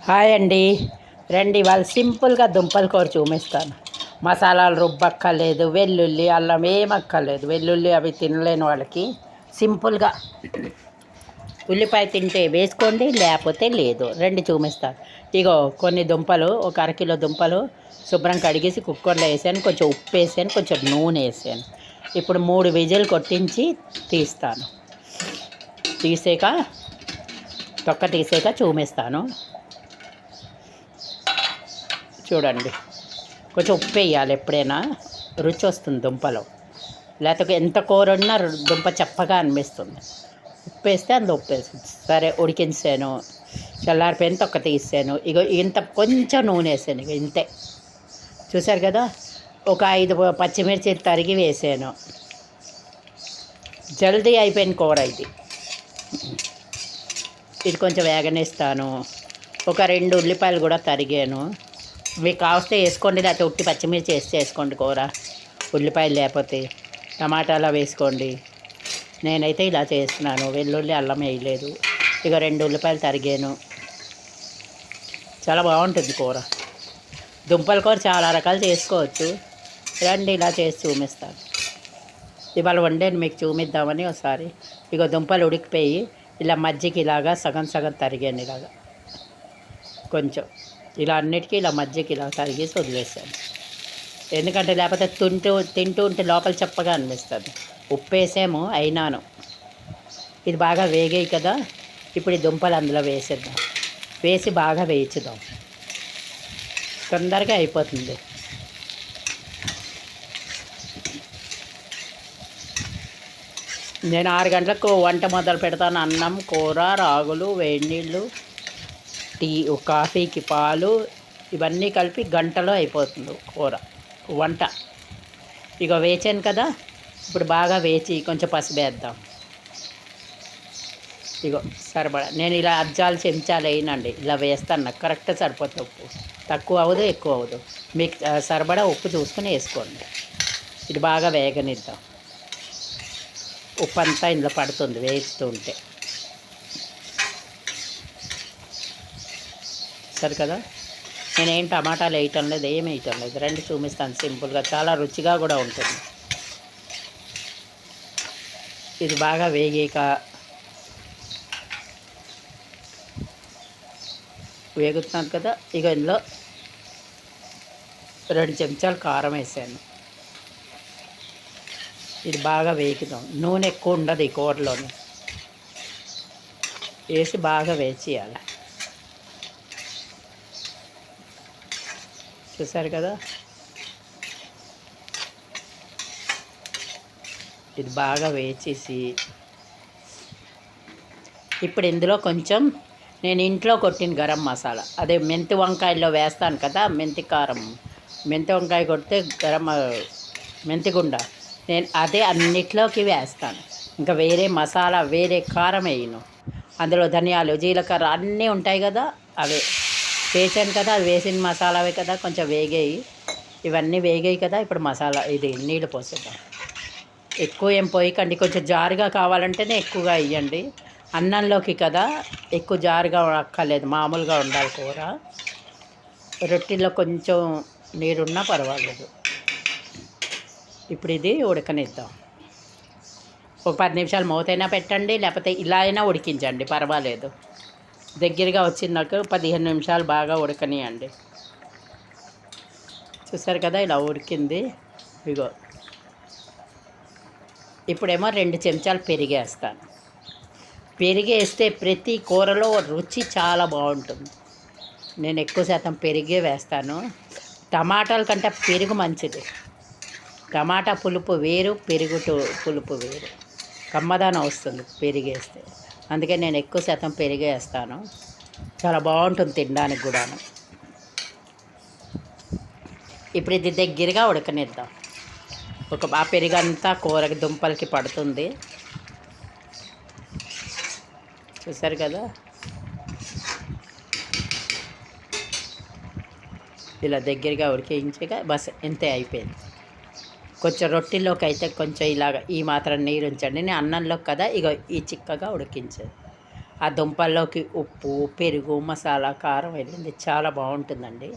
Hi అండి. రండి ఇవాళ సింపుల్గా దుంపల కూర చూపిస్తాను. మసాలాలు రుబ్బక్కర్లేదు, వెల్లుల్లి అల్లం ఏమక్కర్లేదు. వెల్లుల్లి అవి తినలేని వాళ్ళకి సింపుల్గా ఉల్లిపాయ తింటే వేసుకోండి, లేకపోతే లేదు. రండి చూపిస్తాను. ఇగో కొన్ని దుంపలు, ఒక అరకిలో దుంపలు శుభ్రం కడిగేసి కుక్కర్లో వేసాను. కొంచెం ఉప్పు వేసాను, కొంచెం నూనె వేసాను. ఇప్పుడు 3 విజిల్ కొట్టించి తీస్తాను. తీసాక తొక్క తీసాక చూపిస్తాను. చూడండి, కొంచెం ఉప్పు వేయాలి. ఎప్పుడైనా రుచి వస్తుంది దుంపలో, లేకపోతే ఎంత కూర ఉన్నా దుంప చప్పగా అనిపిస్తుంది. ఉప్పు వేస్తే అందులో ఉప్పు వేసుకుంది. సరే ఉడికించాను, చల్లారిపోయిన తొక్క తీసాను. ఇగో ఇంత కొంచెం నూనె వేసాను. ఇక ఇంతే, చూసారు కదా. ఒక 5 పచ్చిమిర్చి తరిగి వేసాను. జల్దీ అయిపోయిన కూర ఇది. ఇది కొంచెం వేగనిస్తాను. ఒక 2 ఉల్లిపాయలు కూడా తరిగాను. మీకు కావస్తే వేసుకోండి, లేకపోతే ఉట్టి పచ్చిమిర్చి వేసుకోండి కూర. ఉల్లిపాయలు లేకపోతే టమాటాలు వేసుకోండి. నేనైతే ఇలా చేస్తున్నాను, వెల్లుల్లి అల్లం వేయలేదు. ఇక 2 ఉల్లిపాయలు తరిగాను. చాలా బాగుంటుంది కూర. దుంపల కూర చాలా రకాలు చేసుకోవచ్చు. రండి ఇలా చేసి చూపిస్తాను. ఇవాళ వండాను మీకు చూపిద్దామని ఒకసారి. ఇక దుంపలు ఉడికిపోయి ఇలా మజ్జిగ ఇలాగా సగం సగం తరిగాను. ఇలాగా కొంచెం ఇలా అన్నిటికీ ఇలా మజ్జిగ ఇలా తరిగేసి వదిలేసాను. ఎందుకంటే లేకపోతే తింటూ ఉంటే లోపల చప్పగా అనిపిస్తుంది. ఉప్పు వేసాము అయినాను. ఇది బాగా వేగాయి కదా. ఇప్పుడు ఈ దుంపలు అందులో వేసేద్దాం. వేసి బాగా వేయించుదాం, తొందరగా అయిపోతుంది. నేను 6 గంటలకు వంట మొదలు పెడతాను. అన్నం, కూర, రాగులు, వేడి నీళ్ళు, టీ, కాఫీకి పాలు, ఇవన్నీ కలిపి గంటలో అయిపోతుంది కూర వంట. ఇక వేచాను కదా. ఇప్పుడు బాగా వేచి కొంచెం పసుపు వేద్దాం. ఇగో సరిపడా నేను ఇలా అజ్జాలు చెంచాలు వేయనండి, ఇలా వేస్తాను. నాకు కరెక్ట్ సరిపోతుంది. ఉప్పు తక్కువ అవ్వదు, ఎక్కువ అవ్వదు. మీకు సరిపడా ఉప్పు చూసుకుని వేసుకోండి. ఇది బాగా వేగనిద్దాం. ఉప్పు అంతా ఇందులో పడుతుంది వేస్తూ ఉంటే. సరే కదా. నేనేం టమాటాలు వేయటం లేదు, ఏమి వేయటం లేదు. రండి చూపిస్తాను సింపుల్గా. చాలా రుచిగా కూడా ఉంటుంది. ఇది బాగా వేగాక వేగుతున్నాను కదా. ఇక ఇందులో 2 చెంచాలు కారం వేసాను. ఇది బాగా వేగుదాం. నూనె ఎక్కువ ఉండదు ఈ కూరలోని. వేసి బాగా వేచేయాలి. చూసారు కదా. ఇది బాగా వేచేసి ఇప్పుడు ఇందులో కొంచెం నేను ఇంట్లో కొట్టిన గరం మసాలా, అదే మెంతి వంకాయల్లో వేస్తాను కదా, మెంతి కారం, మెంతి వంకాయ కొడితే మెంతి గుండ, నేను అదే అన్నిట్లోకి వేస్తాను. ఇంకా వేరే మసాలా వేరే కారం వేయను. అందులో ధనియాలు, జీలకర్ర అన్నీ ఉంటాయి కదా, అవే వేసాను కదా. అది వేసిన మసాలావే కదా. కొంచెం వేగాయి, ఇవన్నీ వేగాయి కదా. ఇప్పుడు మసాలా ఇది నీళ్ళు పోసేద్దాం. ఎక్కువ ఏం పోయకండి, కొంచెం జారుగా కావాలంటేనే ఎక్కువగా వేయండి. అన్నంలోకి కదా, ఎక్కువ జారుగా అక్కర్లేదు, మామూలుగా ఉండాలి కూర. రొట్టెలో కొంచెం నీరున్నా పర్వాలేదు. ఇప్పుడు ఇది ఉడకనిద్దాం. ఒక 10 నిమిషాలు మూతైనా పెట్టండి, లేకపోతే ఇలా అయినా ఉడికించండి, పర్వాలేదు. దగ్గరగా వచ్చిందాక 15 నిమిషాలు బాగా ఉడకనియండి. చూసారు కదా, ఇలా ఉడికింది. ఇగో ఇప్పుడేమో 2 చెంచాలు పెరిగేస్తాను. పెరిగేస్తే ప్రతి కూరలో రుచి చాలా బాగుంటుంది. నేను ఎక్కువ శాతం పెరిగే వేస్తాను. టమాటాల కంటే పెరుగు మంచిది. టమాటా పులుపు వేరు, పెరుగు పులుపు వేరు, కమ్మదానం వస్తుంది పెరిగేస్తే. అందుకే నేను ఎక్కువ శాతం పెరిగేస్తాను. చాలా బాగుంటుంది తినడానికి కూడాను. ఇప్పుడు ఇది దగ్గరగా ఉడకనిద్దాం. ఆ పెరుగంతా కూరకి దుంపలకి పడుతుంది. చూసారు కదా. ఇలా దగ్గరగా ఉడికించగా బస్ ఇంతే అయిపోయింది. కొంచెం రొట్టెల్లోకి అయితే కొంచెం ఇలాగ ఈ మాత్రం నీరు ఉంచండి. నేను అన్నంలోకి కదా ఇక ఈ చిక్కగా ఉడికించేది. ఆ దుంపల్లోకి ఉప్పు పెరుగు మసాలా కారం వెళ్ళింది చాలా బాగుంటుందండి.